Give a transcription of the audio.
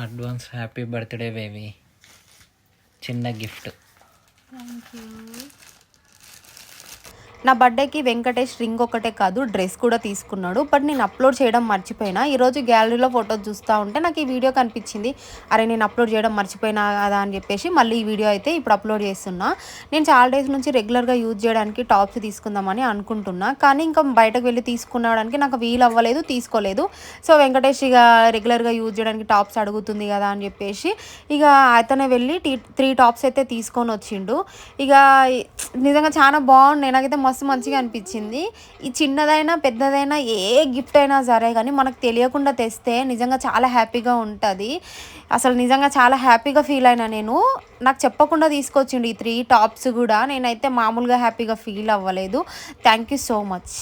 Advance happy birthday baby. చిన్న gift. Thank you. నా బర్త్డేకి వెంకటేష్ రింగ్ ఒకటే కాదు డ్రెస్ కూడా తీసుకున్నాడు. బట్ నేను అప్లోడ్ చేయడం మర్చిపోయినా. ఈరోజు గ్యాలరీలో ఫోటోస్ చూస్తూ ఉంటే నాకు ఈ వీడియో కనిపించింది. అరే నేను అప్లోడ్ చేయడం మర్చిపోయినా కదా అని చెప్పేసి మళ్ళీ ఈ వీడియో అయితే ఇప్పుడు అప్లోడ్ చేస్తున్నా. నేను చాలా డేస్ నుంచి రెగ్యులర్గా యూజ్ చేయడానికి టాప్స్ తీసుకుందామని అనుకుంటున్నా. కానీ ఇంకా బయటకు వెళ్ళి తీసుకునడానికి నాకు వీలు అవ్వలేదు, తీసుకోలేదు. సో వెంకటేష్ ఇక రెగ్యులర్గా యూజ్ చేయడానికి టాప్స్ అడుగుతుంది కదా అని చెప్పేసి ఇక అతనే వెళ్ళి 3 టాప్స్ అయితే తీసుకొని వచ్చిండు. ఇక నిజంగా చాలా బాగున్నాయి. నాకైతే మస్తు మంచిగా అనిపించింది. ఈ చిన్నదైనా పెద్దదైనా ఏ గిఫ్ట్ అయినా సరే కానీ మనకు తెలియకుండా తెస్తే నిజంగా చాలా హ్యాపీగా ఉంటుంది. అసలు నిజంగా చాలా హ్యాపీగా ఫీల్ అయినా నేను. నాకు చెప్పకుండా తీసుకొచ్చిండు ఈ 3 టాప్స్ కూడా. నేనైతే మామూలుగా హ్యాపీగా ఫీల్ అవ్వలేదు. Thank you so much.